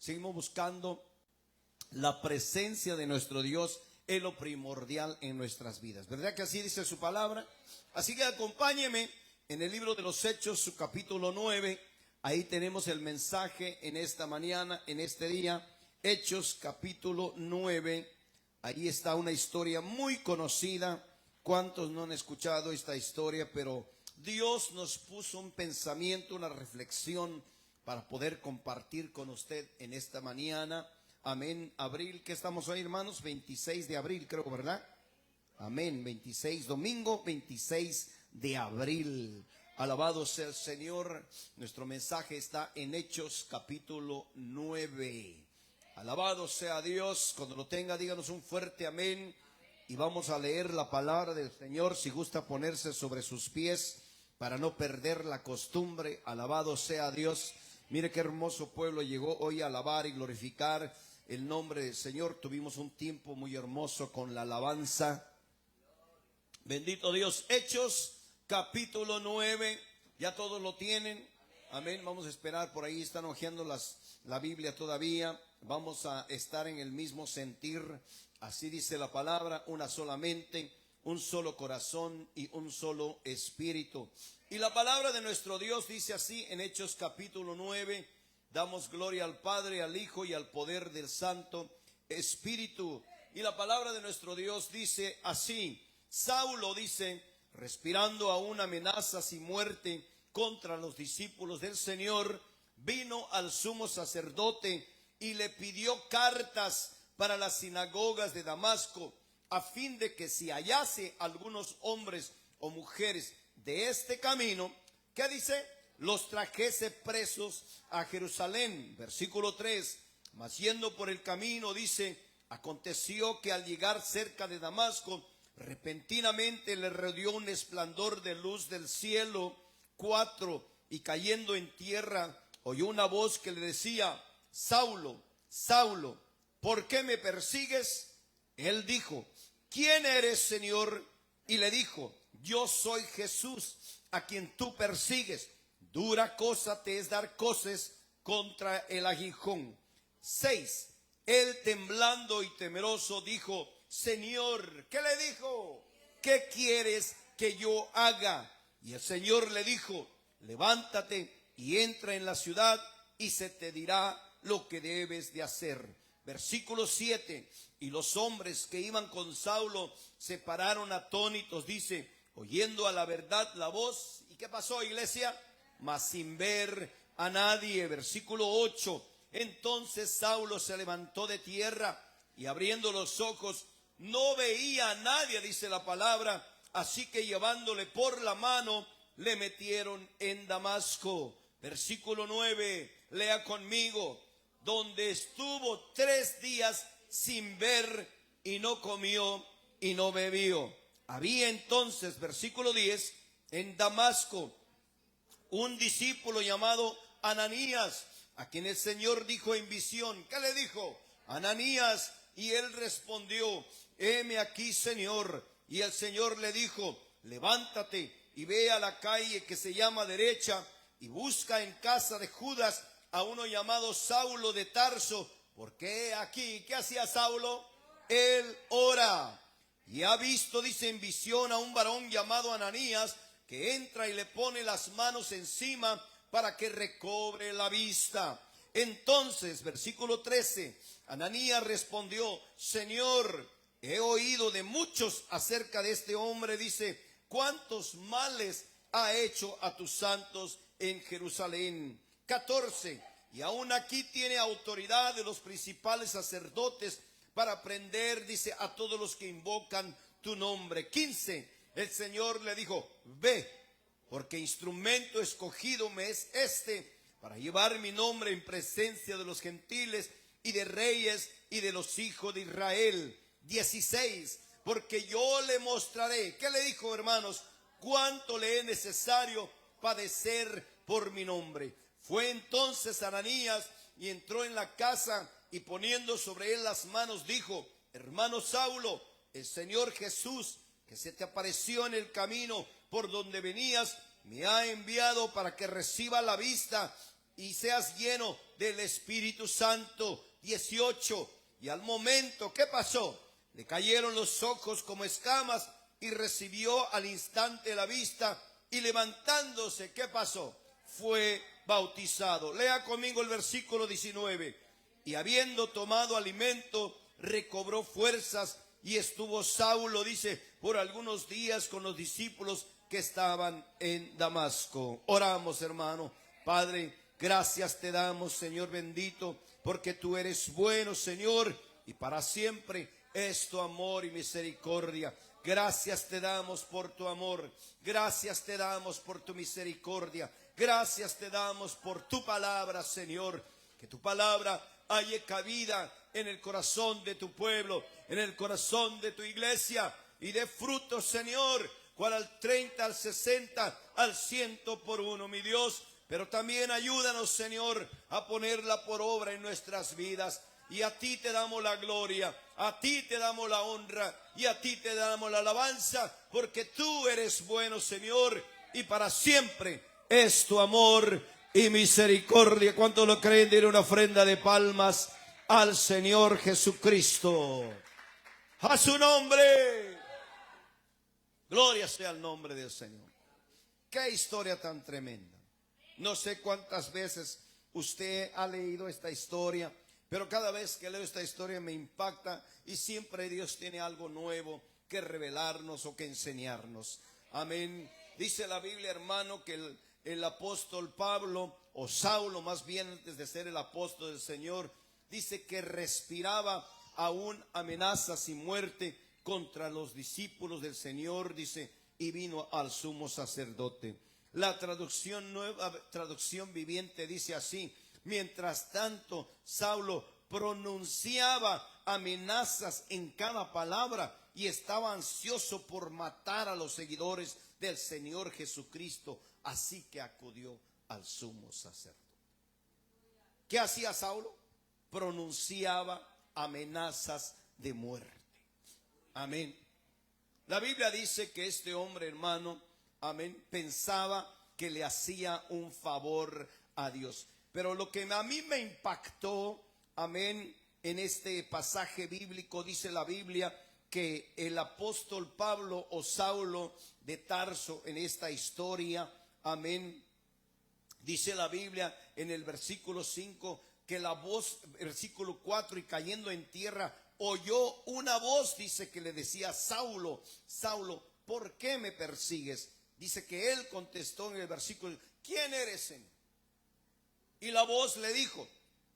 seguimos buscando la presencia de nuestro Dios, es lo primordial en nuestras vidas. ¿Verdad que así dice su palabra? Así que acompáñeme en el libro de los Hechos, su capítulo 9. Ahí tenemos el mensaje en esta mañana, en este día. Hechos capítulo 9. Ahí está una historia muy conocida. ¿Cuántos no han escuchado esta historia? Pero Dios nos puso un pensamiento, una reflexión para poder compartir con usted en esta mañana. Amén. Abril, ¿qué estamos hoy, hermanos? 26 de abril, creo, ¿verdad? Amén. 26, domingo 26 de abril. Alabado sea el Señor. Nuestro mensaje está en Hechos capítulo 9. Alabado sea Dios. Cuando lo tenga, díganos un fuerte amén. Y vamos a leer la palabra del Señor. Si gusta ponerse sobre sus pies para no perder la costumbre. Alabado sea Dios. Mire qué hermoso pueblo llegó hoy a alabar y glorificar el nombre del Señor. Tuvimos un tiempo muy hermoso con la alabanza. Bendito Dios. Hechos capítulo 9. Ya todos lo tienen. Amén. Vamos a esperar. Por ahí están hojeando la Biblia todavía. Vamos a estar en el mismo sentir. Así dice la palabra. Una sola mente, un solo corazón y un solo espíritu. Y la palabra de nuestro Dios dice así en Hechos capítulo 9. Damos gloria al Padre, al Hijo y al poder del Santo Espíritu. Y la palabra de nuestro Dios dice así. Saulo, dice, respirando aún amenazas y muerte contra los discípulos del Señor, vino al sumo sacerdote y le pidió cartas para las sinagogas de Damasco, a fin de que si hallase algunos hombres o mujeres de este camino, ¿qué dice? Los trajese presos a Jerusalén. Versículo 3, mas yendo por el camino, dice, aconteció que al llegar cerca de Damasco, repentinamente le rodeó un resplandor de luz del cielo. 4, y cayendo en tierra, oyó una voz que le decía, Saulo, Saulo, ¿por qué me persigues? Él dijo, ¿quién eres, Señor? Y le dijo, yo soy Jesús, a quien tú persigues. Dura cosa te es dar coces contra el aguijón. 6, él temblando y temeroso dijo, Señor, ¿qué le dijo? ¿Qué quieres que yo haga? Y el Señor le dijo, levántate y entra en la ciudad y se te dirá lo que debes de hacer. Versículo 7, y los hombres que iban con Saulo se pararon atónitos, dice, oyendo a la verdad la voz. ¿Y qué pasó, iglesia? Mas sin ver a nadie. Versículo 8, entonces Saulo se levantó de tierra y abriendo los ojos no veía a nadie, dice la palabra, así que llevándole por la mano le metieron en Damasco. Versículo 9, lea conmigo, donde estuvo 3 días sin ver y no comió y no bebió. Había entonces, versículo 10, en Damasco un discípulo llamado Ananías, a quien el Señor dijo en visión. ¿Qué le dijo? Ananías, y él respondió, heme aquí, Señor. Y el Señor le dijo, levántate y ve a la calle que se llama derecha y busca en casa de Judas a uno llamado Saulo de Tarso. Porque aquí, ¿qué hacía Saulo? Él ora. Y ha visto, dice, en visión a un varón llamado Ananías, que entra y le pone las manos encima para que recobre la vista. Entonces, versículo 13, Ananías respondió, Señor, he oído de muchos acerca de este hombre, dice, cuántos males ha hecho a tus santos en Jerusalén. 14, y aún aquí tiene autoridad de los principales sacerdotes para prender, dice, a todos los que invocan tu nombre. 15, el Señor le dijo, ve, porque instrumento escogido me es este, para llevar mi nombre en presencia de los gentiles y de reyes y de los hijos de Israel. 16, porque yo le mostraré, ¿qué le dijo, hermanos? Cuánto le es necesario padecer por mi nombre. Fue entonces Ananías y entró en la casa y poniendo sobre él las manos dijo, hermano Saulo, el Señor Jesús, que se te apareció en el camino por donde venías, me ha enviado para que reciba la vista y seas lleno del Espíritu Santo. 18. Y al momento, ¿qué pasó? Le cayeron los ojos como escamas y recibió al instante la vista, y levantándose, ¿qué pasó? Fue bautizado. Lea conmigo el versículo 19. Y habiendo tomado alimento, recobró fuerzas, y estuvo Saulo, dice, por algunos días con los discípulos que estaban en Damasco. Oramos, hermano. Padre, gracias te damos, Señor bendito, porque tú eres bueno, Señor, y para siempre es tu amor y misericordia. Gracias te damos por tu amor, gracias te damos por tu misericordia, gracias te damos por tu palabra, Señor. Que tu palabra haya cabida en el corazón de tu pueblo, en el corazón de tu iglesia, y dé fruto, Señor, cual al 30, al 60, al 100 por uno, mi Dios. Pero también ayúdanos, Señor, a ponerla por obra en nuestras vidas. Y a ti te damos la gloria, a ti te damos la honra y a ti te damos la alabanza, porque tú eres bueno, Señor, y para siempre es tu amor y misericordia. ¿Cuántos lo creen? Den una ofrenda de palmas al Señor Jesucristo. A su nombre. Gloria sea el nombre del Señor. Qué historia tan tremenda. No sé cuántas veces usted ha leído esta historia, pero cada vez que leo esta historia me impacta, y siempre Dios tiene algo nuevo que revelarnos o que enseñarnos. Amén. Dice la Biblia, hermano, que el apóstol Pablo, o Saulo más bien, antes de ser el apóstol del Señor, dice que respiraba aún amenazas y muerte contra los discípulos del Señor, dice, y vino al sumo sacerdote. La traducción nueva, traducción viviente, dice así: mientras tanto, Saulo pronunciaba amenazas en cada palabra y estaba ansioso por matar a los seguidores del Señor Jesucristo, así que acudió al sumo sacerdote. ¿Qué hacía Saulo? Pronunciaba amenazas de muerte. Amén. La Biblia dice que este hombre, hermano, amén, pensaba que le hacía un favor a Dios. Pero lo que a mí me impactó, amén, en este pasaje bíblico, dice la Biblia que el apóstol Pablo, o Saulo de Tarso, en esta historia, amén, dice la Biblia en el versículo 5 que la voz, versículo 4, y cayendo en tierra oyó una voz, dice, que le decía: Saulo, Saulo, ¿por qué me persigues? Dice que él contestó en el versículo: ¿quién eres, Señor? Y la voz le dijo: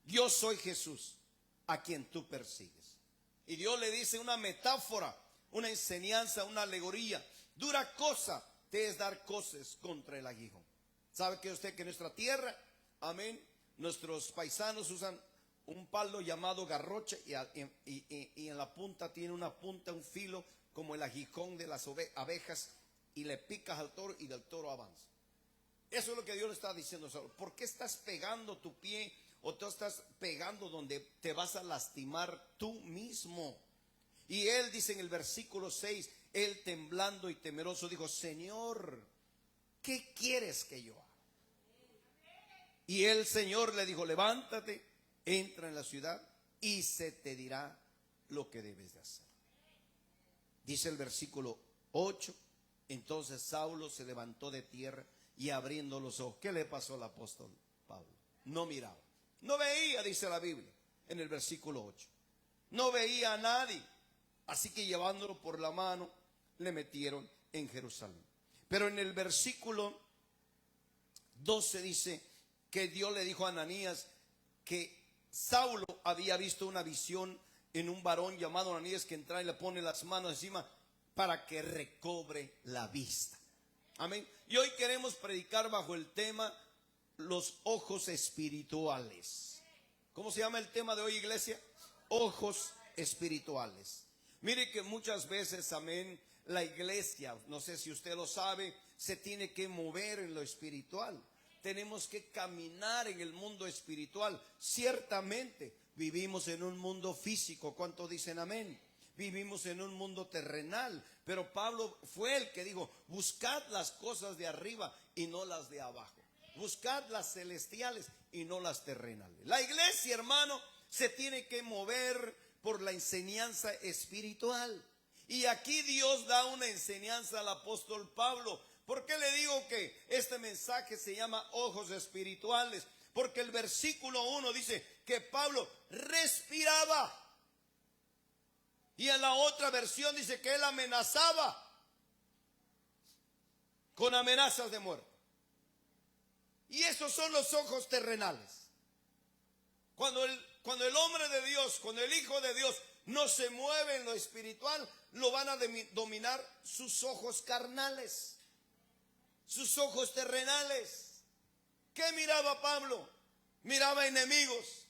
yo soy Jesús, a quien tú persigues. Y Dios le dice una metáfora, una enseñanza, una alegoría: dura cosa te es dar coces contra el aguijón. ¿Sabe que usted que en nuestra tierra, amén, nuestros paisanos usan un palo llamado garroche, y en la punta tiene una punta, un filo, como el aguijón de las abejas, y le picas al toro y del toro avanza? Eso es lo que Dios le está diciendo. ¿Por qué estás pegando tu pie, o tú estás pegando donde te vas a lastimar tú mismo? Y él dice en el versículo 6, él temblando y temeroso dijo: Señor, ¿qué quieres que yo haga? Y el Señor le dijo: levántate, entra en la ciudad y se te dirá lo que debes de hacer. Dice el versículo 8, entonces Saulo se levantó de tierra y abriendo los ojos, ¿qué le pasó al apóstol Pablo? No miraba, no veía, dice la Biblia en el versículo 8. No veía a nadie, así que llevándolo por la mano le metieron en Jerusalén. Pero en el versículo 12 dice que Dios le dijo a Ananías que Saulo había visto una visión en un varón llamado Ananías, que entra y le pone las manos encima para que recobre la vista. Amén. Y hoy queremos predicar bajo el tema los ojos espirituales. ¿Cómo se llama el tema de hoy, iglesia? Ojos espirituales. Mire que muchas veces, amén, la iglesia, no sé si usted lo sabe, se tiene que mover en lo espiritual. Tenemos que caminar en el mundo espiritual. Ciertamente vivimos en un mundo físico. ¿Cuántos dicen amén? Vivimos en un mundo terrenal, pero Pablo fue el que dijo: buscad las cosas de arriba y no las de abajo. Buscad las celestiales y no las terrenales. La iglesia, hermano, se tiene que mover por la enseñanza espiritual. Y aquí Dios da una enseñanza al apóstol Pablo. ¿Por qué le digo que este mensaje se llama ojos espirituales? Porque el versículo 1 dice que Pablo respiraba. Y en la otra versión dice que él amenazaba con amenazas de muerte. Y esos son los ojos terrenales. Cuando el hombre de Dios, cuando el Hijo de Dios no se mueve en lo espiritual, lo van a dominar sus ojos carnales, sus ojos terrenales. ¿Qué miraba Pablo? Miraba enemigos,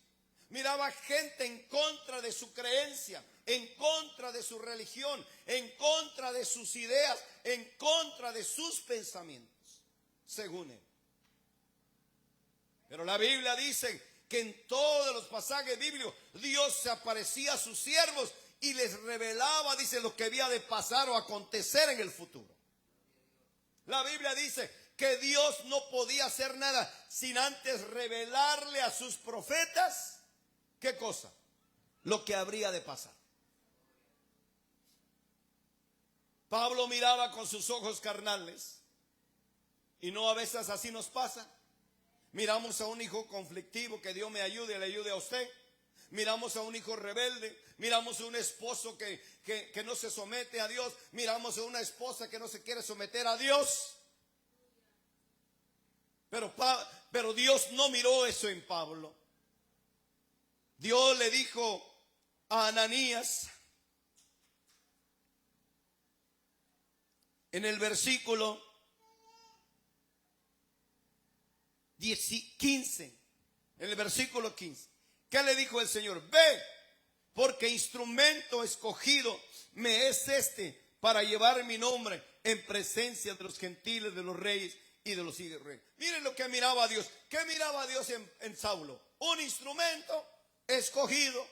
miraba gente en contra de su creencia, en contra de su religión, en contra de sus ideas, en contra de sus pensamientos, según él. Pero la Biblia dice que en todos los pasajes bíblicos Dios se aparecía a sus siervos y les revelaba, dice, lo que había de pasar o acontecer en el futuro. La Biblia dice que Dios no podía hacer nada sin antes revelarle a sus profetas, ¿qué cosa? Lo que habría de pasar. Pablo miraba con sus ojos carnales, y no a veces así nos pasa. Miramos a un hijo conflictivo, que Dios me ayude, le ayude a usted. Miramos a un hijo rebelde, miramos a un esposo que no se somete a Dios, miramos a una esposa que no se quiere someter a Dios. Pero Dios no miró eso en Pablo. Dios le dijo a Ananías, en el versículo 15, en el versículo 15, ¿qué le dijo el Señor? Ve, porque instrumento escogido me es este para llevar mi nombre en presencia de los gentiles, de los reyes y de los hijos de reyes. Miren lo que miraba Dios. ¿Qué miraba Dios en Saulo? Un instrumento escogido.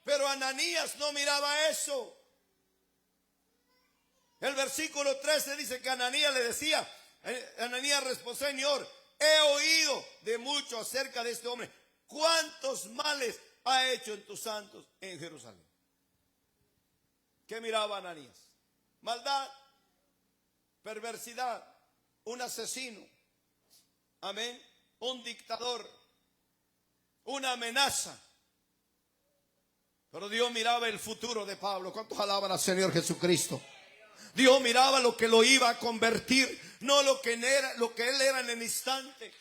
Pero Ananías no miraba eso. El versículo 13 dice que Ananías le decía, Ananías respondió: Señor, he oído de mucho acerca de este hombre. ¿Cuántos males ha hecho en tus santos en Jerusalén? ¿Qué miraba Ananías? Maldad, perversidad, un asesino, amén, un dictador, una amenaza. Pero Dios miraba el futuro de Pablo. ¿Cuántos alaban al Señor Jesucristo? Dios miraba lo que lo iba a convertir, no lo que él era en el instante.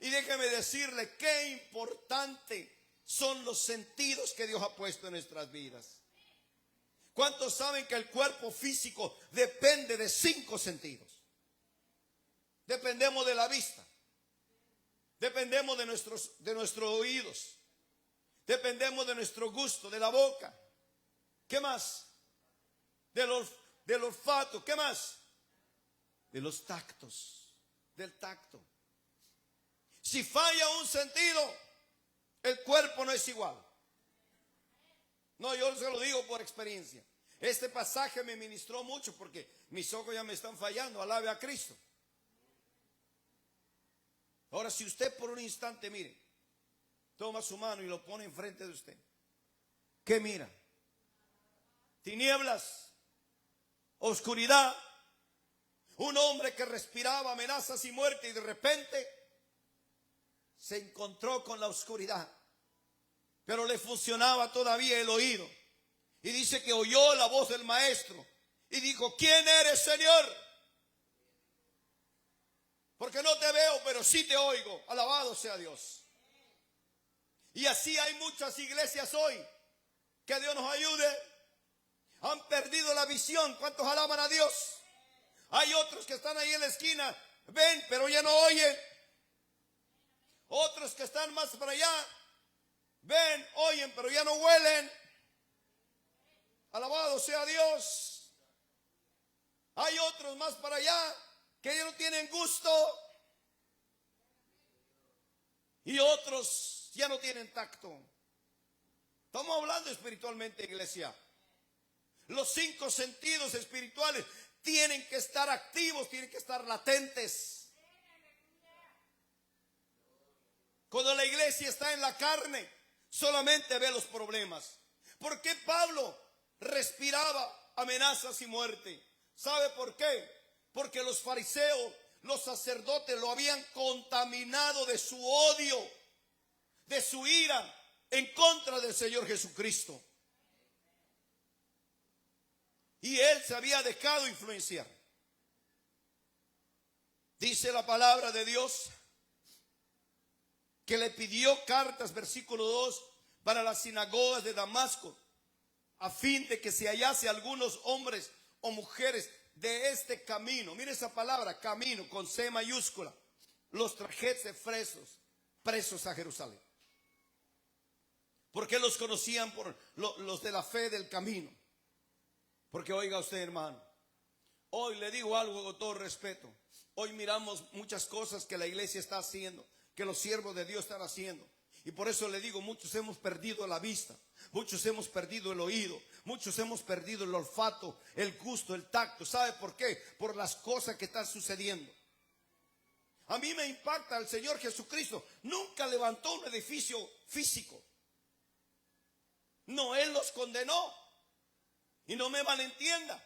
Y déjeme decirle qué importante son los sentidos que Dios ha puesto en nuestras vidas. ¿Cuántos saben que el cuerpo físico depende de 5 sentidos? Dependemos de la vista, dependemos de nuestros oídos, dependemos de nuestro gusto, de la boca. ¿Qué más? Del olfato. ¿Qué más? De los tactos, del tacto. Si falla un sentido, el cuerpo no es igual. No, yo se lo digo por experiencia. Este pasaje me ministró mucho porque mis ojos ya me están fallando. Alabe a Cristo. Ahora, si usted por un instante, mire, toma su mano y lo pone enfrente de usted, ¿qué mira? Tinieblas, oscuridad. Un hombre que respiraba amenazas y muerte y de repente se encontró con la oscuridad, pero le funcionaba todavía el oído. Y dice que oyó la voz del maestro y dijo: ¿quién eres, Señor? Porque no te veo, pero sí te oigo. Alabado sea Dios. Y así hay muchas iglesias hoy, que Dios nos ayude, han perdido la visión. ¿Cuántos alaban a Dios? Hay otros que están ahí en la esquina, ven, pero ya no oyen. Otros que están más para allá, ven, oyen, pero ya no huelen. Alabado sea Dios. Hay otros más para allá que ya no tienen gusto. Y otros ya no tienen tacto. Estamos hablando espiritualmente, iglesia. Los 5 sentidos espirituales tienen que estar activos, tienen que estar latentes. Cuando la iglesia está en la carne, solamente ve los problemas. ¿Por qué Pablo respiraba amenazas y muerte? ¿Sabe por qué? Porque los fariseos, los sacerdotes lo habían contaminado de su odio, de su ira en contra del Señor Jesucristo. Y él se había dejado influenciar. Dice la palabra de Dios que le pidió cartas, versículo 2, para las sinagogas de Damasco, a fin de que se hallase algunos hombres o mujeres de este camino. Mire esa palabra, camino, con C mayúscula. Los trajese presos a Jerusalén. Porque los conocían por los de la fe del camino. Porque oiga usted, hermano, hoy le digo algo con todo respeto. Hoy miramos muchas cosas que la iglesia está haciendo, que los siervos de Dios están haciendo. Y por eso le digo, muchos hemos perdido la vista, muchos hemos perdido el oído, muchos hemos perdido el olfato, el gusto, el tacto. ¿Sabe por qué? Por las cosas que están sucediendo. A mí me impacta el Señor Jesucristo. Nunca levantó un edificio físico. No, Él los condenó. Y no me malentienda.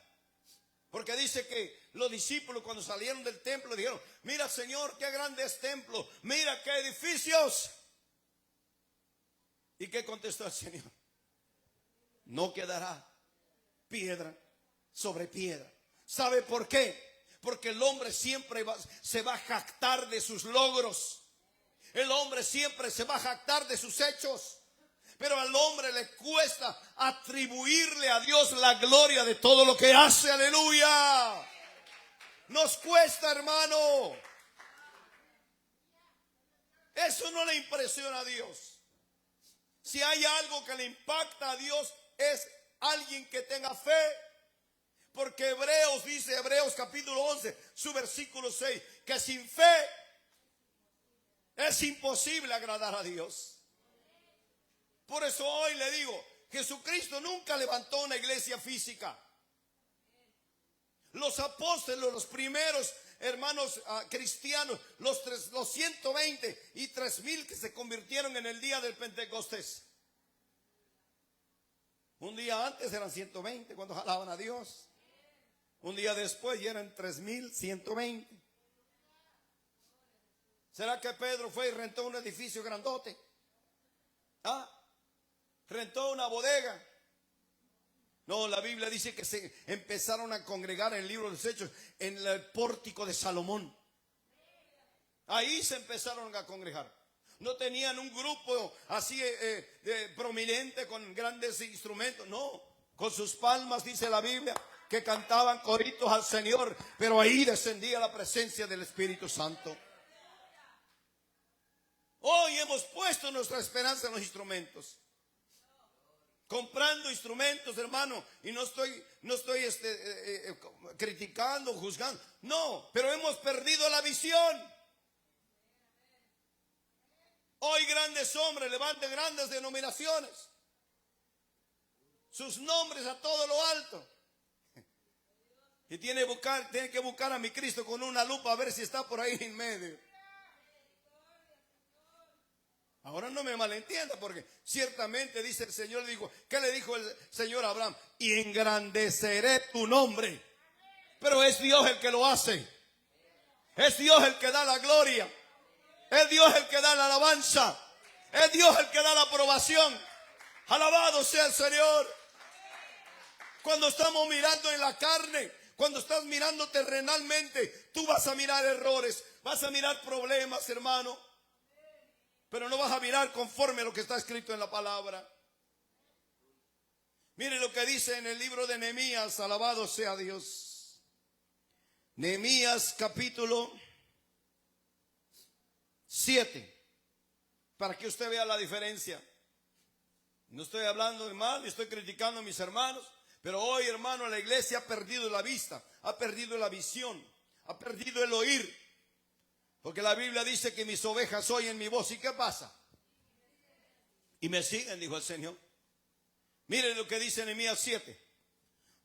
Porque dice que los discípulos cuando salieron del templo dijeron: mira, Señor, qué grande es templo, mira qué edificios. ¿Y qué contestó el Señor? No quedará piedra sobre piedra. ¿Sabe por qué? Porque el hombre siempre se va a jactar de sus logros. El hombre siempre se va a jactar de sus hechos. Pero al hombre le cuesta atribuirle a Dios la gloria de todo lo que hace. Aleluya. Nos cuesta, hermano. Eso no le impresiona a Dios. Si hay algo que le impacta a Dios, es alguien que tenga fe. Porque Hebreos dice, Hebreos capítulo 11, su versículo 6, que sin fe es imposible agradar a Dios. Por eso hoy le digo, Jesucristo nunca levantó una iglesia física. Los apóstoles, los primeros hermanos cristianos, los 120 y 3000 que se convirtieron en el día del Pentecostés. Un día antes eran 120 cuando alaban a Dios. Un día después ya eran 3120. ¿Será que Pedro fue y rentó un edificio grandote? Rentó una bodega. No, la Biblia dice que se empezaron a congregar en el libro de los Hechos en el pórtico de Salomón. Ahí se empezaron a congregar. No tenían un grupo así prominente con grandes instrumentos. No, con sus palmas dice la Biblia que cantaban coritos al Señor. Pero ahí descendía la presencia del Espíritu Santo. Hoy hemos puesto nuestra esperanza en los instrumentos. Comprando instrumentos, hermano, y no estoy criticando, juzgando, no, pero hemos perdido la visión. Hoy grandes hombres levantan grandes denominaciones, sus nombres a todo lo alto, y tiene que buscar a mi Cristo con una lupa a ver si está por ahí en medio. Ahora no me malentienda, porque ciertamente dice el Señor, dijo, ¿qué le dijo el Señor a Abraham? Y engrandeceré tu nombre. Pero es Dios el que lo hace. Es Dios el que da la gloria. Es Dios el que da la alabanza. Es Dios el que da la aprobación. Alabado sea el Señor. Cuando estamos mirando en la carne, cuando estás mirando terrenalmente, tú vas a mirar errores, vas a mirar problemas, hermano. Pero no vas a mirar conforme a lo que está escrito en la palabra. Mire lo que dice en el libro de Nehemías, alabado sea Dios. Nehemías capítulo 7. Para que usted vea la diferencia. No estoy hablando de mal, ni estoy criticando a mis hermanos. Pero hoy, hermano, la iglesia ha perdido la vista, ha perdido la visión, ha perdido el oír. Porque la Biblia dice que mis ovejas oyen mi voz. ¿Y qué pasa? Y me siguen, dijo el Señor. Miren lo que dice Nehemías 7.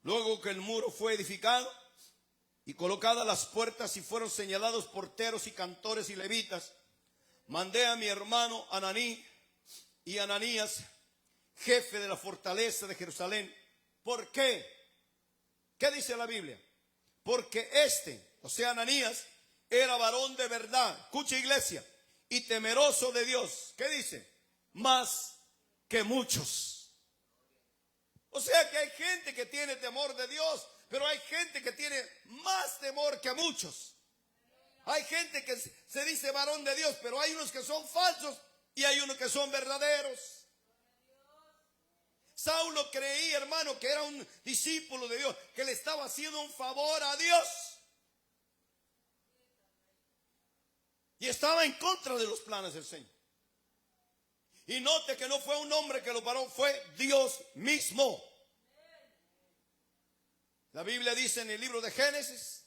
Luego que el muro fue edificado y colocadas las puertas y fueron señalados porteros y cantores y levitas mandé a mi hermano Ananí y Ananías, jefe de la fortaleza de Jerusalén. ¿Por qué? ¿Qué dice la Biblia? Porque o sea, Ananías, era varón de verdad. Escucha, iglesia, y temeroso de Dios. ¿Qué dice? Más que muchos. O sea que hay gente que tiene temor de Dios, pero hay gente que tiene más temor que muchos. Hay gente que se dice varón de Dios, pero hay unos que son falsos y hay unos que son verdaderos. Saulo creía, hermano, que era un discípulo de Dios, que le estaba haciendo un favor a Dios. Y estaba en contra de los planes del Señor. Y note que no fue un hombre que lo paró, fue Dios mismo. La Biblia dice en el libro de Génesis,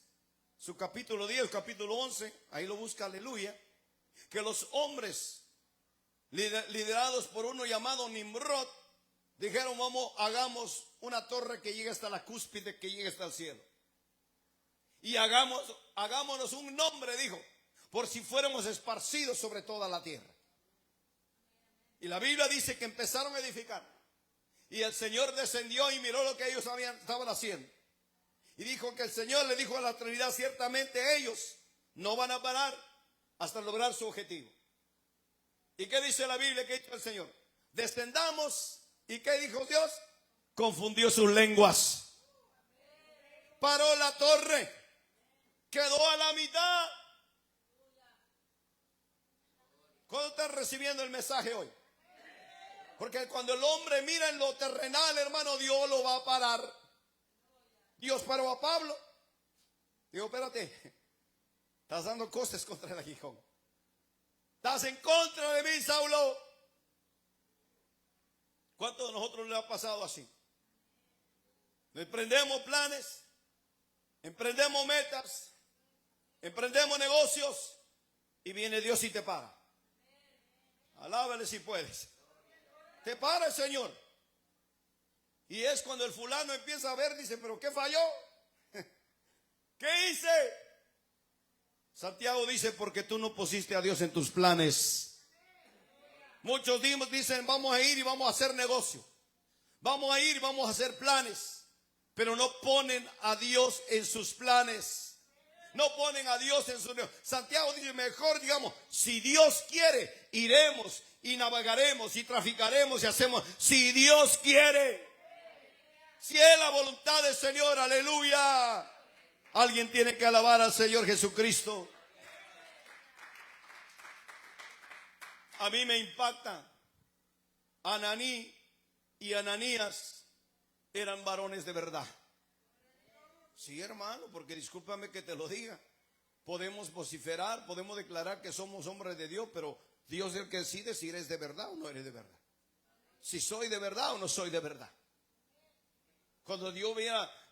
su capítulo 10, capítulo 11, ahí lo busca, aleluya, que los hombres liderados por uno llamado Nimrod, dijeron, hagamos una torre que llegue hasta la cúspide, que llegue hasta el cielo. Y hagámonos un nombre, dijo, por si fuéramos esparcidos sobre toda la tierra. Y la Biblia dice que empezaron a edificar. Y el Señor descendió y miró lo que ellos estaban haciendo. Y dijo que el Señor le dijo a la Trinidad, ciertamente ellos no van a parar hasta lograr su objetivo. ¿Y qué dice la Biblia que hizo el Señor? Descendamos. ¿Y qué dijo Dios? Confundió sus lenguas. Paró la torre. Quedó a la mitad. ¿Cuándo están recibiendo el mensaje hoy? Porque cuando el hombre mira en lo terrenal, hermano, Dios lo va a parar. Dios paró a Pablo. Digo, espérate, estás dando cosas contra el aguijón. Estás en contra de mí, Saulo. ¿Cuántos de nosotros le ha pasado así? Emprendemos planes, emprendemos metas, emprendemos negocios y viene Dios y te para. Alábale si puedes. Te para el Señor. Y es cuando el fulano empieza a ver, dice, pero ¿qué falló? ¿Qué hice? Santiago dice, porque tú no pusiste a Dios en tus planes. Muchos dicen, vamos a ir y vamos a hacer negocio. Vamos a ir y vamos a hacer planes. Pero no ponen a Dios en sus planes. No ponen a Dios en sus negocios. Santiago dice, mejor digamos, si Dios quiere, iremos y navegaremos y traficaremos y hacemos. Si Dios quiere. Si es la voluntad del Señor, aleluya. Alguien tiene que alabar al Señor Jesucristo. A mí me impacta. Ananí y Ananías eran varones de verdad. Sí, hermano, porque discúlpame que te lo diga. Podemos vociferar, podemos declarar que somos hombres de Dios, pero Dios es el que decide si eres de verdad o no eres de verdad. Si soy de verdad o no soy de verdad. Cuando Dios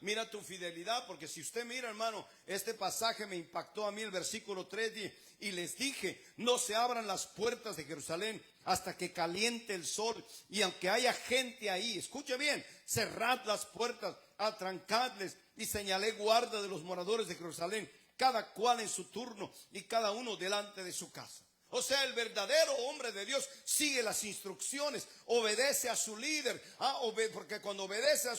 mira tu fidelidad, porque si usted mira, hermano, este pasaje me impactó a mí, el versículo 3, y les dije, no se abran las puertas de Jerusalén hasta que caliente el sol, y aunque haya gente ahí, escuche bien, cerrad las puertas, atrancadles, y señalé guarda de los moradores de Jerusalén, cada cual en su turno, y cada uno delante de su casa. O sea, el verdadero hombre de Dios sigue las instrucciones, obedece a su líder, porque cuando obedece a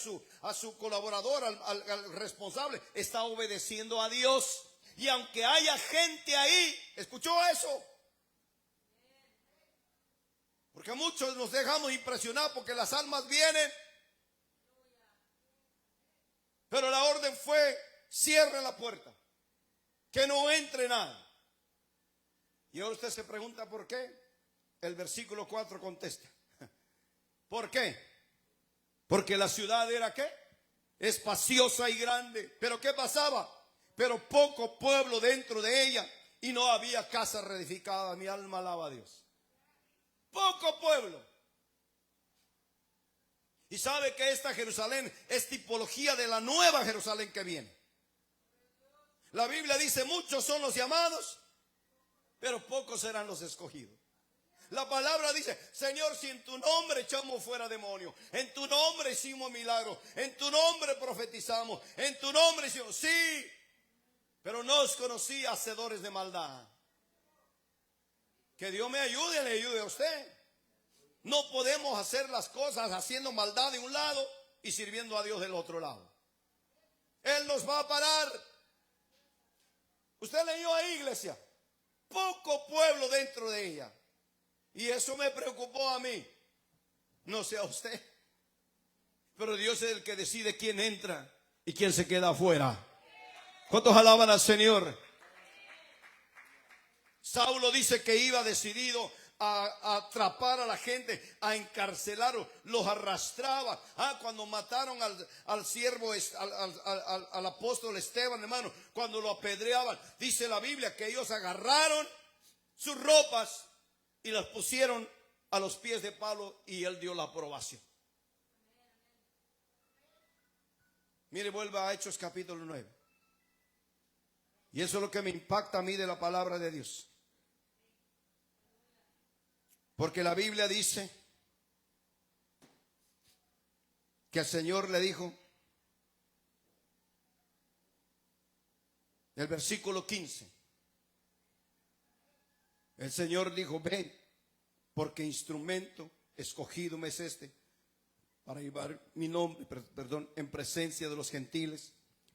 su colaborador, al responsable, está obedeciendo a Dios. Y aunque haya gente ahí, ¿escuchó eso? Porque muchos nos dejamos impresionar porque las almas vienen. Pero la orden fue, cierre la puerta, que no entre nada. Y ahora usted se pregunta por qué. El versículo 4 contesta. ¿Por qué? Porque la ciudad era ¿qué? Espaciosa y grande. ¿Pero qué pasaba? Pero poco pueblo dentro de ella y no había casa reedificada. Mi alma alaba a Dios. Poco pueblo. Y sabe que esta Jerusalén es tipología de la nueva Jerusalén que viene. La Biblia dice, muchos son los llamados, pero pocos serán los escogidos. La palabra dice, Señor, si en tu nombre echamos fuera demonios, en tu nombre hicimos milagros, en tu nombre profetizamos, en tu nombre hicimos, sí, pero no os conocí hacedores de maldad. Que Dios me ayude y le ayude a usted. No podemos hacer las cosas haciendo maldad de un lado y sirviendo a Dios del otro lado. Él nos va a parar. Usted leyó ahí, iglesia, poco pueblo dentro de ella. Y eso me preocupó a mí. No sé a usted. Pero Dios es el que decide quién entra y quién se queda afuera. ¿Cuántos alaban al Señor? Saulo dice que iba decidido a atrapar a la gente, a encarcelarlos, los arrastraba. Cuando mataron al siervo, al apóstol Esteban, hermano, cuando lo apedreaban, dice la Biblia que ellos agarraron sus ropas y las pusieron a los pies de Pablo y él dio la aprobación. Mire, vuelva a Hechos capítulo 9. Y eso es lo que me impacta a mí de la palabra de Dios. Porque la Biblia dice que el Señor le dijo, el versículo 15, el Señor dijo, ven, porque instrumento escogido me es este, para llevar mi nombre, en presencia de los gentiles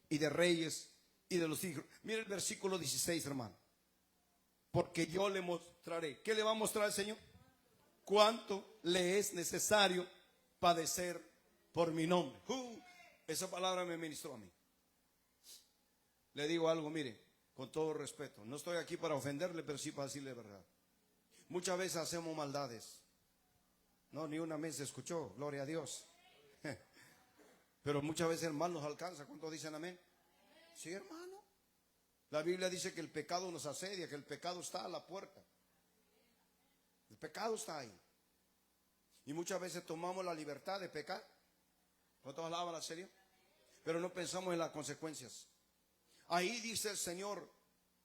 y de reyes y de los hijos. Mira el versículo 16, hermano. Porque yo le mostraré. ¿Qué le va a mostrar el Señor? Cuánto le es necesario padecer por mi nombre. Esa palabra me ministró a mí. Le digo algo, mire, con todo respeto. No estoy aquí para ofenderle, pero sí para decirle la verdad. Muchas veces hacemos maldades. No, ni una vez se escuchó, gloria a Dios. Pero muchas veces el mal nos alcanza. ¿Cuántos dicen amén? Sí, hermano. La Biblia dice que el pecado nos asedia, que el pecado está a la puerta. El pecado está ahí. Y muchas veces tomamos la libertad de pecar. ¿Cuántos alaban al Señor? Pero no pensamos en las consecuencias. Ahí dice el Señor,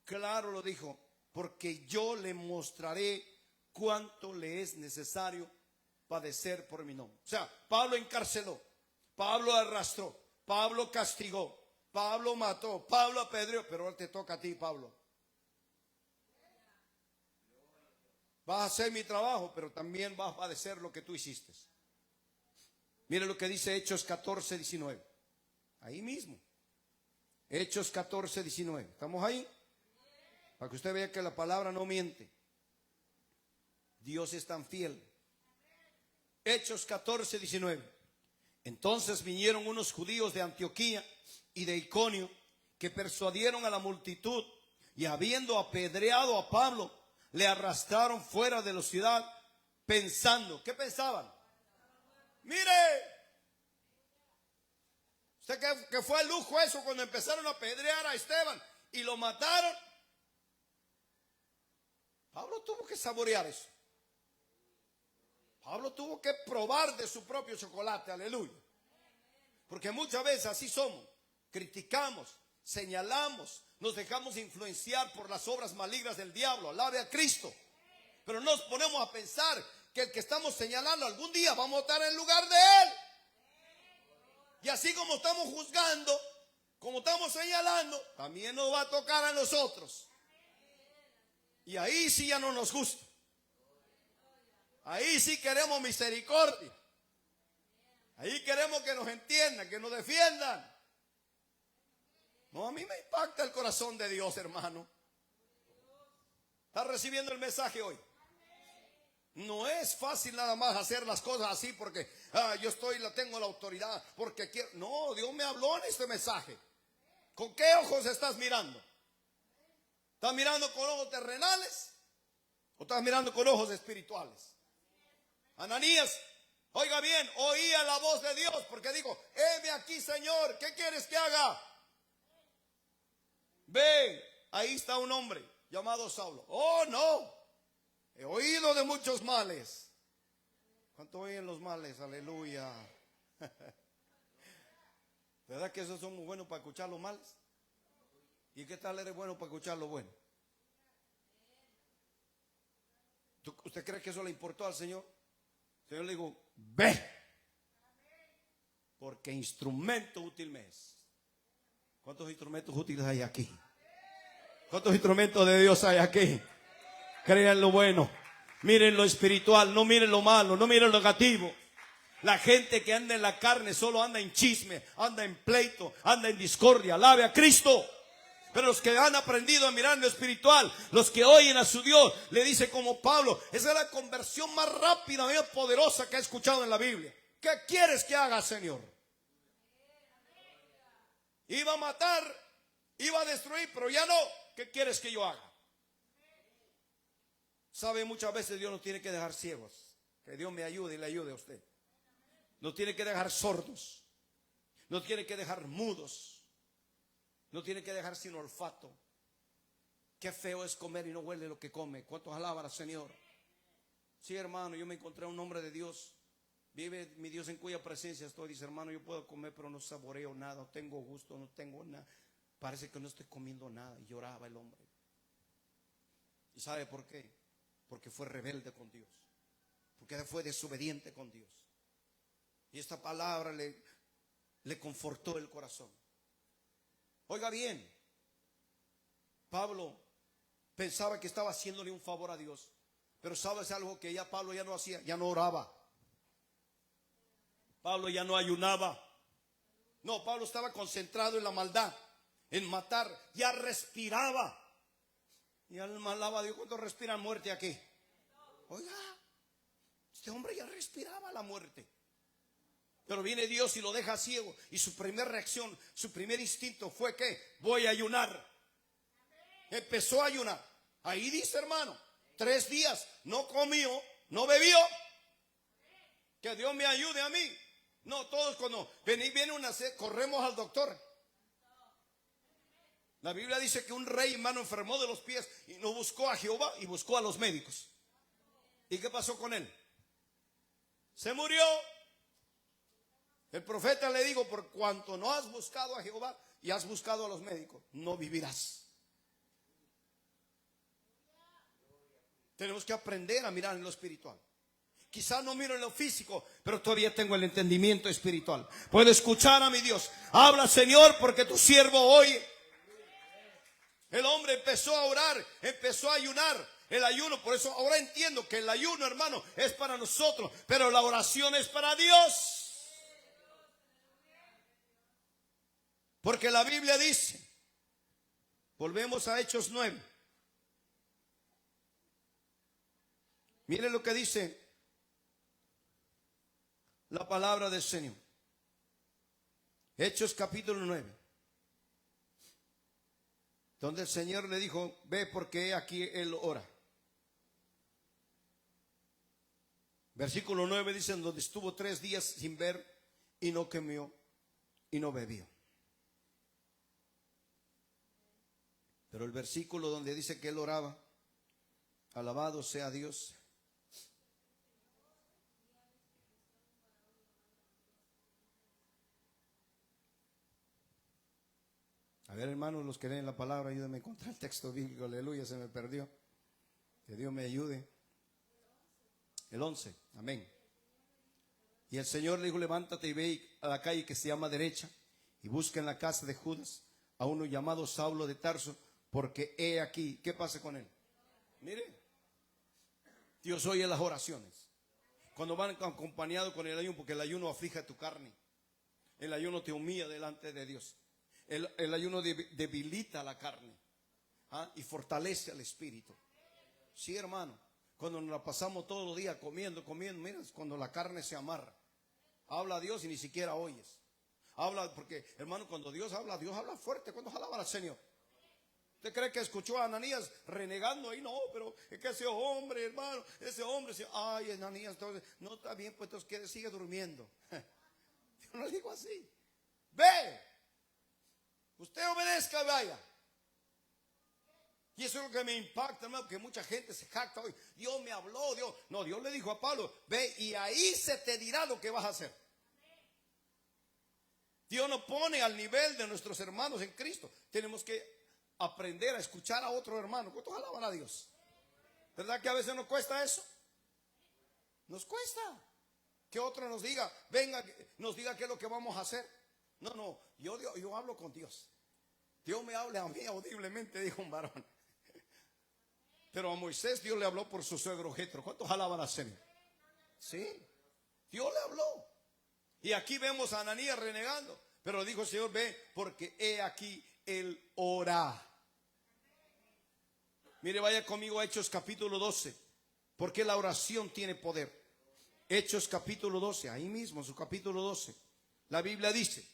claro lo dijo, porque yo le mostraré cuánto le es necesario padecer por mi nombre. O sea, Pablo encarceló, Pablo arrastró, Pablo castigó, Pablo mató, Pablo apedreó, pero ahora te toca a ti, Pablo. Vas a hacer mi trabajo, pero también vas a padecer lo que tú hiciste. Mire lo que dice Hechos 14, 19. Ahí mismo. Hechos 14, 19. ¿Estamos ahí? Para que usted vea que la palabra no miente. Dios es tan fiel. Hechos 14, 19. Entonces vinieron unos judíos de Antioquía y de Iconio que persuadieron a la multitud y habiendo apedreado a Pablo, le arrastraron fuera de la ciudad pensando. ¿Qué pensaban? Mire, usted que fue el lujo eso cuando empezaron a apedrear a Esteban y lo mataron. Pablo tuvo que saborear eso. Pablo tuvo que probar de su propio chocolate, aleluya. Porque muchas veces así somos. Criticamos, señalamos, nos dejamos influenciar por las obras malignas del diablo. Alabe a Cristo. Pero nos ponemos a pensar que el que estamos señalando algún día vamos a estar en lugar de él. Y así como estamos juzgando, como estamos señalando, también nos va a tocar a nosotros. Y ahí sí ya no nos gusta. Ahí sí queremos misericordia. Ahí queremos que nos entiendan, que nos defiendan. No, a mí me impacta el corazón de Dios, hermano. ¿Está recibiendo el mensaje hoy? No es fácil nada más hacer las cosas así porque yo tengo la autoridad, porque quiero. No, Dios me habló en este mensaje. ¿Con qué ojos estás mirando? ¿Estás mirando con ojos terrenales o estás mirando con ojos espirituales? Ananías, oiga bien, oía la voz de Dios porque dijo, heme aquí, Señor, ¿qué quieres que haga? Ve, ahí está un hombre llamado Saulo. Oh, no, he oído de muchos males. ¿Cuánto oyen los males? Aleluya. ¿Verdad que esos son muy buenos para escuchar los males? ¿Y qué tal eres bueno para escuchar lo bueno? ¿Usted cree que eso le importó al Señor? El Señor le dijo, ve, porque instrumento útil me es. ¿Cuántos instrumentos útiles hay aquí? ¿Cuántos instrumentos de Dios hay aquí? Crean lo bueno. Miren lo espiritual, no miren lo malo, no miren lo negativo. La gente que anda en la carne solo anda en chisme, anda en pleito, anda en discordia. Alabe a Cristo. Pero los que han aprendido a mirar lo espiritual, los que oyen a su Dios, le dice como Pablo, esa es la conversión más rápida, más poderosa que he escuchado en la Biblia. ¿Qué quieres que haga, Señor? Iba a matar, iba a destruir, pero ya no. ¿Qué quieres que yo haga? Sabe, muchas veces Dios nos tiene que dejar ciegos. Que Dios me ayude y le ayude a usted. Nos tiene que dejar sordos. Nos tiene que dejar mudos. Nos tiene que dejar sin olfato. Qué feo es comer y no huele lo que come. ¿Cuántos alaban al Señor? Sí, hermano, yo me encontré a un hombre de Dios. Vive mi Dios en cuya presencia estoy. Dice, hermano, yo puedo comer pero no saboreo nada. No tengo gusto, no tengo nada. Parece que no estoy comiendo nada. Y lloraba el hombre. ¿Y sabe por qué? Porque fue rebelde con Dios. Porque fue desobediente con Dios. Y esta palabra le confortó el corazón. Oiga bien, Pablo pensaba que estaba haciéndole un favor a Dios. Pero sabes algo que ya Pablo ya no hacía, ya no oraba. Pablo ya no ayunaba. No, Pablo estaba concentrado en la maldad, en matar, ya respiraba. Y alaba a Dios. ¿Cuántos respiran muerte aquí? Oiga, este hombre ya respiraba la muerte. Pero viene Dios y lo deja ciego. Y su primera reacción, su primer instinto fue que voy a ayunar. Empezó a ayunar. Ahí dice, hermano, 3 días no comió, no bebió. Que Dios me ayude a mí. No, todos cuando viene una sed, corremos al doctor. La Biblia dice que un rey, hermano, enfermó de los pies y no buscó a Jehová y buscó a los médicos. ¿Y qué pasó con él? Se murió. El profeta le dijo, por cuanto no has buscado a Jehová y has buscado a los médicos, no vivirás. Tenemos que aprender a mirar en lo espiritual. Quizás no miro en lo físico, pero todavía tengo el entendimiento espiritual. Puedo escuchar a mi Dios. Habla, Señor, porque tu siervo oye. El hombre empezó a orar, empezó a ayunar. El ayuno, por eso ahora entiendo que el ayuno, hermano, es para nosotros, pero la oración es para Dios. Porque la Biblia dice, volvemos a Hechos 9. Mire lo que dice la palabra del Señor. Hechos capítulo 9. Donde el Señor le dijo, ve porque aquí él ora. Versículo 9 dice, donde estuvo 3 días sin ver y no comió y no bebió. Pero el versículo donde dice que él oraba, alabado sea Dios. A ver, hermanos, los que leen la palabra, ayúdenme a encontrar el texto bíblico. Aleluya, se me perdió. Que Dios me ayude. El 11, amén. Y el Señor le dijo, levántate y ve a la calle que se llama derecha y busca en la casa de Judas a uno llamado Saulo de Tarso, porque he aquí. ¿Qué pasa con él? Mire, Dios oye las oraciones. Cuando van acompañados con el ayuno, porque el ayuno aflige a tu carne. El ayuno te humilla delante de Dios. El ayuno debilita la carne, y fortalece al espíritu. Sí, hermano. Cuando nos la pasamos todos los días comiendo, mira, cuando la carne se amarra. Habla a Dios y ni siquiera oyes. Habla, porque hermano, cuando Dios habla fuerte. ¿Cuántos alaban al Señor? ¿Usted cree que escuchó a Ananías renegando ahí? No, pero es que ese hombre, hermano, ay, Ananías, entonces, no está bien, pues entonces sigue durmiendo. Yo no le digo así. Ve, usted obedezca, vaya. Y eso es lo que me impacta, hermano, que mucha gente se jacta hoy. Dios me habló, Dios. No, Dios le dijo a Pablo, ve y ahí se te dirá lo que vas a hacer. Dios nos pone al nivel de nuestros hermanos en Cristo. Tenemos que aprender a escuchar a otro hermano. ¿Cuántos alaban a Dios? ¿Verdad que a veces nos cuesta eso? Nos cuesta. Que otro nos diga, venga, nos diga qué es lo que vamos a hacer. No, yo hablo con Dios. Dios me hable a mí audiblemente, dijo un varón. Pero a Moisés Dios le habló por su suegro Jetro. ¿Cuántos alaban al Señor? Sí, Dios le habló. Y aquí vemos a Ananías renegando. Pero dijo el Señor, ve, porque he aquí él ora. Mire, vaya conmigo a Hechos capítulo 12. Porque la oración tiene poder. Hechos capítulo 12, ahí mismo, su capítulo 12. La Biblia dice: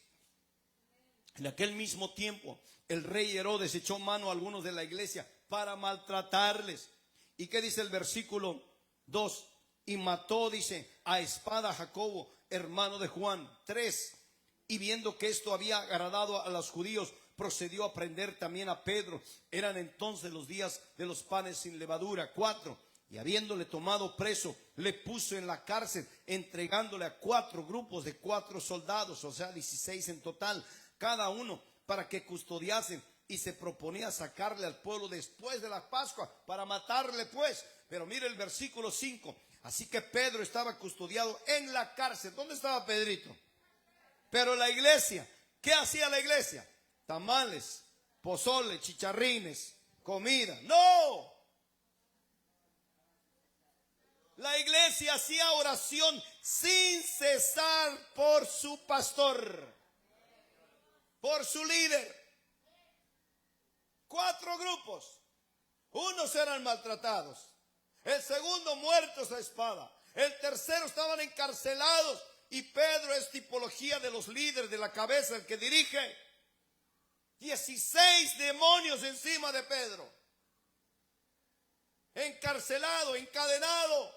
en aquel mismo tiempo, el rey Herodes echó mano a algunos de la iglesia para maltratarles. ¿Y qué dice el versículo 2? Y mató, dice, a espada a Jacobo, hermano de Juan. 3. Y viendo que esto había agradado a los judíos, procedió a prender también a Pedro. Eran entonces los días de los panes sin levadura. 4. Y habiéndole tomado preso, le puso en la cárcel, entregándole a 4 grupos de 4 soldados, o sea 16 en total, cada uno, para que custodiasen. Y se proponía sacarle al pueblo después de la Pascua para matarle pues. Pero mire el versículo 5. Así que Pedro estaba custodiado en la cárcel. ¿Dónde estaba Pedrito? Pero la iglesia, ¿qué hacía la iglesia? Tamales, pozole, chicharrines, comida. ¡No! La iglesia hacía oración sin cesar por su pastor, por su líder. 4 grupos. Unos eran maltratados, el segundo muertos a espada, el tercero estaban encarcelados. Y Pedro es tipología de los líderes, de la cabeza, el que dirige. 16 demonios encima de Pedro, encarcelado, encadenado.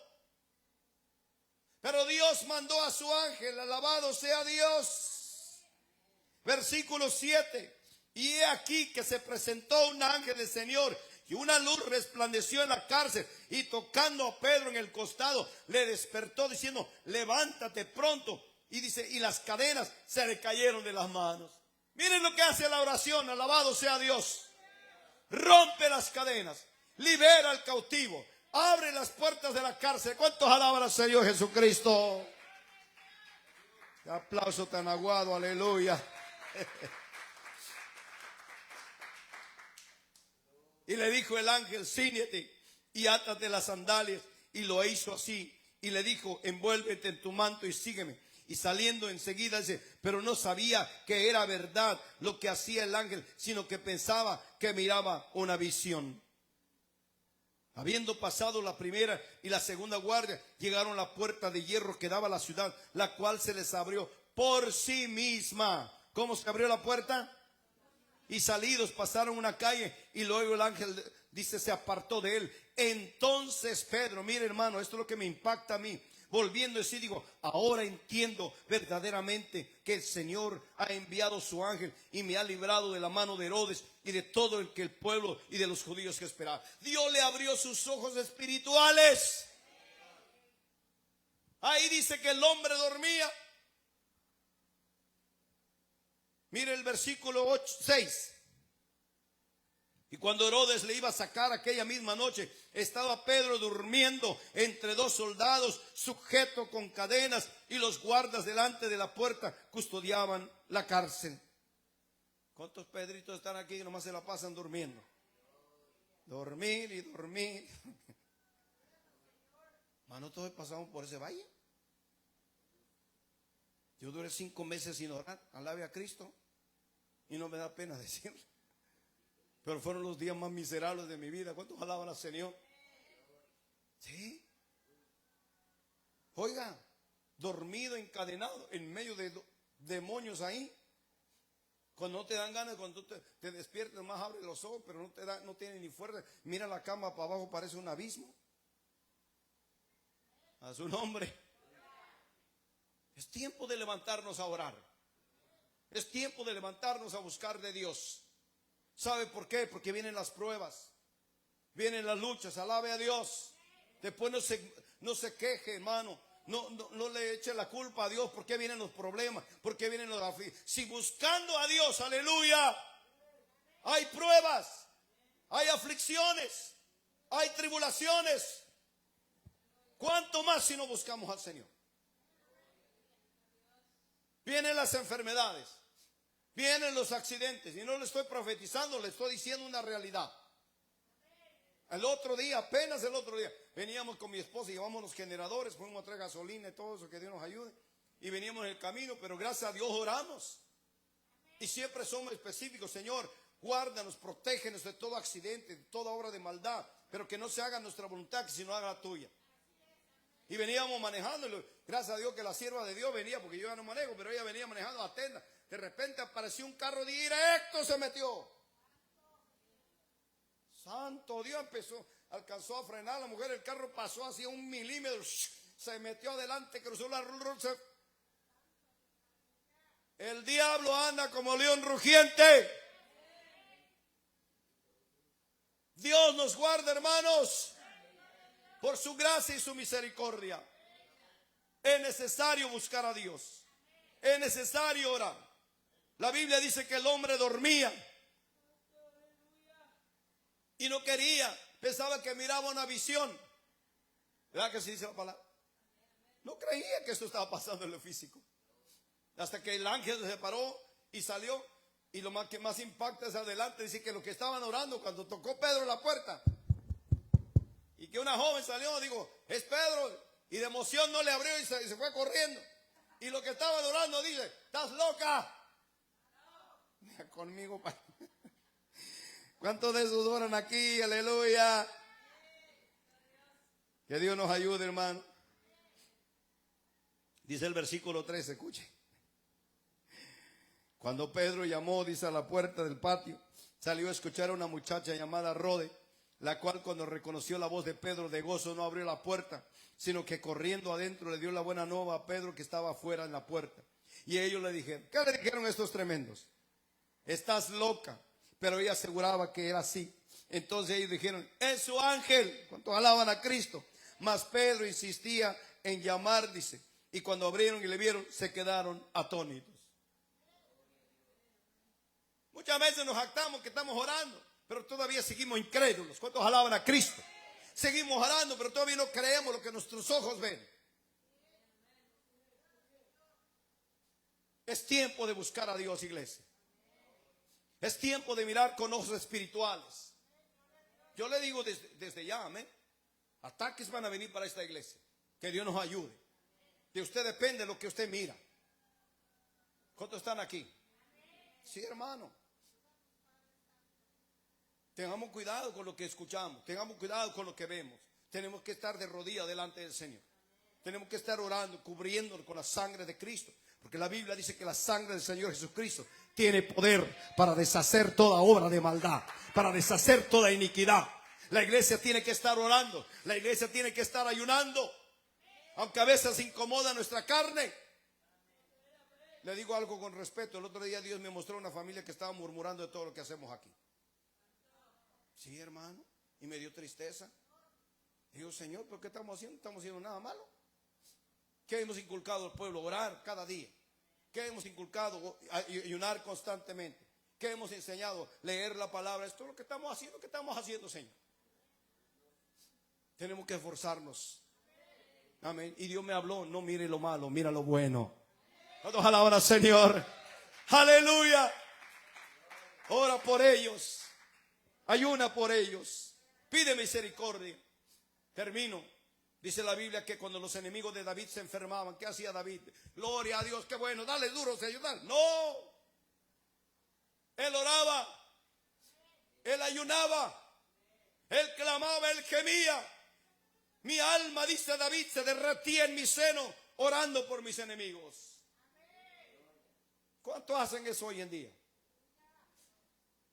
Pero Dios mandó a su ángel, alabado sea Dios. Versículo 7. Y he aquí que se presentó un ángel del Señor, y una luz resplandeció en la cárcel, y tocando a Pedro en el costado, le despertó diciendo: levántate pronto. Y dice, y las cadenas se le cayeron de las manos. Miren lo que hace la oración, alabado sea Dios. Rompe las cadenas, libera al cautivo, abre las puertas de la cárcel. ¿Cuántos alaban al Señor Jesucristo? Qué aplauso tan aguado, aleluya. Y le dijo el ángel: cíñete y átate las sandalias. Y lo hizo así. Y le dijo: envuélvete en tu manto y sígueme. Y saliendo enseguida dice, pero no sabía que era verdad lo que hacía el ángel, sino que pensaba que miraba una visión. Habiendo pasado la primera y la segunda guardia, llegaron a la puerta de hierro que daba a la ciudad, la cual se les abrió por sí misma. ¿Cómo se abrió la puerta? Y salidos pasaron una calle, y luego el ángel, dice, se apartó de él. Entonces Pedro, mire hermano, esto es lo que me impacta a mí. Volviendo así, digo, ahora entiendo verdaderamente que el Señor ha enviado su ángel y me ha librado de la mano de Herodes y de todo el pueblo y de los judíos que esperaban. Dios le abrió sus ojos espirituales. Ahí dice que el hombre dormía. Mire el versículo 6. Y cuando Herodes le iba a sacar aquella misma noche, estaba Pedro durmiendo entre 2 soldados, sujeto con cadenas, y los guardas delante de la puerta custodiaban la cárcel. ¿Cuántos Pedritos están aquí que nomás se la pasan durmiendo? Dormir y dormir. Mano, todos pasamos por ese valle. Yo duré 5 meses sin orar, alabe a Cristo, y no me da pena decirlo. Pero fueron los días más miserables de mi vida. ¿Cuántos alaban al Señor? Sí. Oiga, dormido, encadenado, en medio de demonios ahí. Cuando no te dan ganas, cuando te despiertas, más abre los ojos, pero no tiene ni fuerza. Mira la cama para abajo, parece un abismo. A su nombre. Es tiempo de levantarnos a orar. Es tiempo de levantarnos a buscar de Dios. ¿Sabe por qué? Porque vienen las pruebas, vienen las luchas. Alabe a Dios. Después no se queje, hermano. No le eche la culpa a Dios. ¿Por qué vienen los problemas? ¿Por qué vienen los aflicciones? Si buscando a Dios, aleluya, hay pruebas, hay aflicciones, hay tribulaciones. ¿Cuánto más si no buscamos al Señor? Vienen las enfermedades, vienen los accidentes. Y no le estoy profetizando, le estoy diciendo una realidad. El otro día, apenas el otro día, veníamos con mi esposa y llevamos los generadores, fuimos a traer gasolina y todo eso, que Dios nos ayude. Y veníamos en el camino, pero gracias a Dios oramos. Y siempre somos específicos: Señor, guárdanos, protégenos de todo accidente, de toda obra de maldad, pero que no se haga nuestra voluntad, sino haga la tuya. Y veníamos manejando, gracias a Dios que la sierva de Dios venía, porque yo ya no manejo, pero ella venía manejando a tenda. De repente apareció un carro directo, se metió. Santo Dios, alcanzó a frenar la mujer, el carro pasó hacia 1 milímetro, se metió adelante, cruzó la ruta. El diablo anda como león rugiente. Dios nos guarda, hermanos, por su gracia y su misericordia. Es necesario buscar a Dios, es necesario orar. La Biblia dice que el hombre dormía y no quería, pensaba que miraba una visión. ¿Verdad que así dice la palabra? No creía que esto estaba pasando en lo físico. Hasta que el ángel se paró y salió. Y lo más que más impacta es adelante, dice que los que estaban orando, cuando tocó Pedro la puerta, y que una joven salió, digo, es Pedro, y de emoción no le abrió y se fue corriendo. Y los que estaban orando dice, ¿estás loca? Conmigo. ¿Cuántos de esos oran aquí? Aleluya. Que Dios nos ayude, hermano. Dice el versículo 13, escuche. Cuando Pedro llamó, dice, a la puerta del patio, salió a escuchar a una muchacha llamada Rode, la cual cuando reconoció la voz de Pedro de gozo no abrió la puerta, sino que corriendo adentro le dio la buena nueva a Pedro, que estaba afuera en la puerta. Y ellos le dijeron, ¿qué le dijeron estos tremendos? Estás loca. Pero ella aseguraba que era así. Entonces ellos dijeron, es su ángel. ¿Cuántos alaban a Cristo? Mas Pedro insistía en llamar, dice, y cuando abrieron y le vieron, se quedaron atónitos. Muchas veces nos jactamos que estamos orando, pero todavía seguimos incrédulos. ¿Cuántos alaban a Cristo? Seguimos orando, pero todavía no creemos lo que nuestros ojos ven. Es tiempo de buscar a Dios, iglesia. Es tiempo de mirar con ojos espirituales. Yo le digo desde ya, amén. Ataques van a venir para esta iglesia. Que Dios nos ayude. De usted depende lo que usted mira. ¿Cuántos están aquí? Sí, hermano. Tengamos cuidado con lo que escuchamos. Tengamos cuidado con lo que vemos. Tenemos que estar de rodillas delante del Señor. Tenemos que estar orando, cubriéndonos con la sangre de Cristo. Porque la Biblia dice que la sangre del Señor Jesucristo tiene poder para deshacer toda obra de maldad, para deshacer toda iniquidad. La iglesia tiene que estar orando. La iglesia tiene que estar ayunando. Aunque a veces incomoda nuestra carne. Le digo algo con respeto. El otro día Dios me mostró una familia que estaba murmurando de todo lo que hacemos aquí. Sí, hermano. Y me dio tristeza. Digo, Señor, ¿pero qué estamos haciendo? No estamos haciendo nada malo. ¿Qué hemos inculcado al pueblo? Orar cada día. ¿Qué hemos inculcado? Ayunar constantemente. ¿Qué hemos enseñado? Leer la palabra. Esto es lo que estamos haciendo. ¿Qué estamos haciendo, Señor? Tenemos que esforzarnos. Amén. Y Dios me habló, no mire lo malo, mira lo bueno. Todos alaban al Señor. Aleluya. Ora por ellos. Ayuna por ellos. Pide misericordia. Termino. Dice la Biblia que cuando los enemigos de David se enfermaban, ¿qué hacía David? Gloria a Dios, qué bueno, dale duro, Señor. No. Él oraba. Él ayunaba. Él clamaba, él gemía. Mi alma, dice David, se derretía en mi seno orando por mis enemigos. ¿Cuántos hacen eso hoy en día?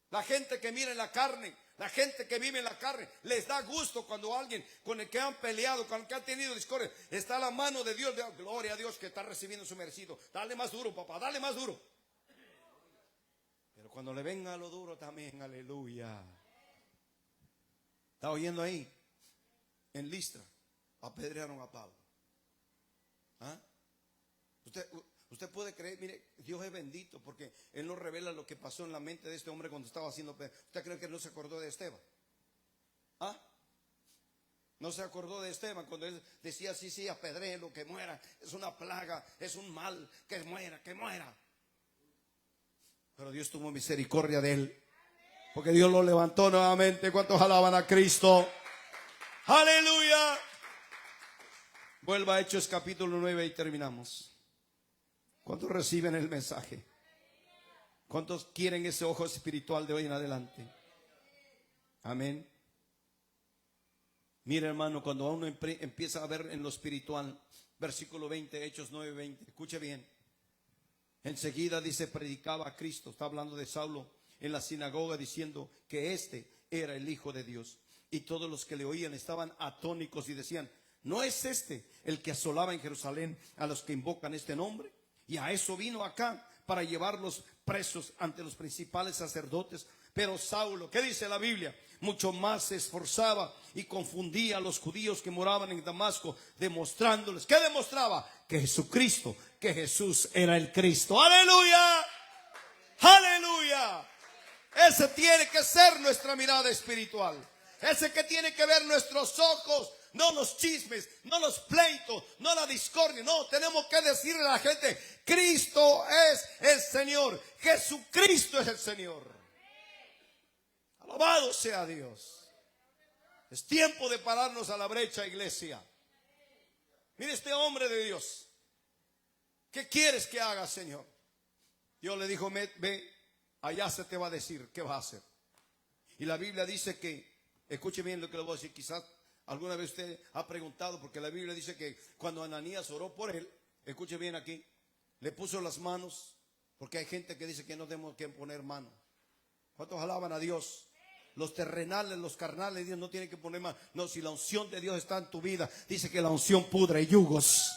La gente que mira en la carne, la gente que vive en la carne, les da gusto cuando alguien con el que han peleado, con el que han tenido discordia, está la mano de Dios. Gloria a Dios que está recibiendo su merecido. Dale más duro, papá, dale más duro. Pero cuando le venga lo duro también, aleluya. ¿Está oyendo ahí? En Listra apedrearon a Pablo. ¿Ah? Usted puede creer, mire, Dios es bendito porque Él nos revela lo que pasó en la mente de este hombre cuando estaba haciendo. ¿Usted cree que no se acordó de Esteban? ¿Ah? No se acordó de Esteban cuando él decía, sí, apedréelo, que muera, es una plaga, es un mal, que muera, que muera. Pero Dios tuvo misericordia de él. Porque Dios lo levantó nuevamente. ¿Cuántos alaban a Cristo? Aleluya. Vuelva a Hechos capítulo 9 y terminamos. ¿Cuántos reciben el mensaje? ¿Cuántos quieren ese ojo espiritual de hoy en adelante? Amén. Mira, hermano, cuando uno empieza a ver en lo espiritual, versículo 20, Hechos 9, 20, escuche bien. Enseguida dice, predicaba a Cristo, está hablando de Saulo, en la sinagoga, diciendo que este era el Hijo de Dios. Y todos los que le oían estaban atónicos y decían, ¿no es este el que asolaba en Jerusalén a los que invocan este nombre? Y a eso vino acá, para llevarlos presos ante los principales sacerdotes. Pero Saulo, ¿qué dice la Biblia? Mucho más se esforzaba y confundía a los judíos que moraban en Damasco, demostrándoles, ¿qué demostraba? Que Jesucristo, que Jesús era el Cristo. ¡Aleluya! ¡Aleluya! Ese tiene que ser nuestra mirada espiritual. Ese que tiene que ver nuestros ojos. No los chismes, no los pleitos, no la discordia. No, tenemos que decirle a la gente, Cristo es el Señor. Jesucristo es el Señor. Alabado sea Dios. Es tiempo de pararnos a la brecha, iglesia. Mire este hombre de Dios. ¿Qué quieres que haga, Señor? Dios le dijo, ve, allá se te va a decir qué va a hacer. Y la Biblia dice que, escuche bien lo que le voy a decir, quizás alguna vez usted ha preguntado, porque la Biblia dice que cuando Ananías oró por él, escuche bien aquí, le puso las manos, porque hay gente que dice que no tenemos que poner mano. ¿Cuántos alaban a Dios? Los terrenales, los carnales, Dios no tiene que poner mano. No, si la unción de Dios está en tu vida, dice que la unción pudre yugos.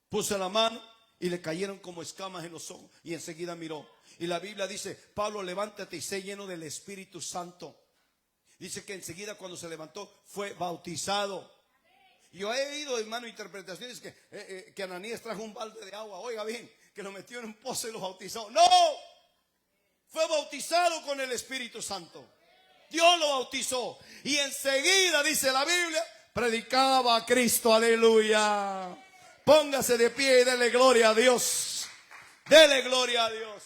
Puso la mano y le cayeron como escamas en los ojos y enseguida miró. Y la Biblia dice, Pablo, levántate y sé lleno del Espíritu Santo. Dice que enseguida cuando se levantó fue bautizado. Yo he oído, hermano, interpretaciones que Ananías trajo un balde de agua, oiga bien, que lo metió en un pozo y lo bautizó. ¡No! Fue bautizado con el Espíritu Santo. Dios lo bautizó. Y enseguida, dice la Biblia, predicaba a Cristo. Aleluya. Póngase de pie y dele gloria a Dios. Dele gloria a Dios.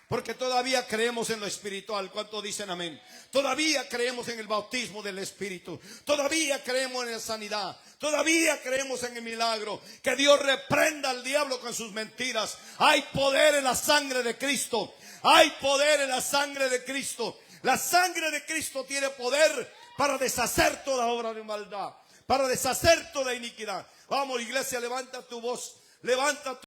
Porque todavía creemos en lo espiritual. ¿Cuántos dicen amén? Todavía creemos en el bautismo del Espíritu. Todavía creemos en la sanidad. Todavía creemos en el milagro. Que Dios reprenda al diablo con sus mentiras. Hay poder en la sangre de Cristo. Hay poder en la sangre de Cristo. La sangre de Cristo tiene poder para deshacer toda obra de maldad. Para deshacer toda iniquidad. Vamos, iglesia, levanta tu voz. Levanta tu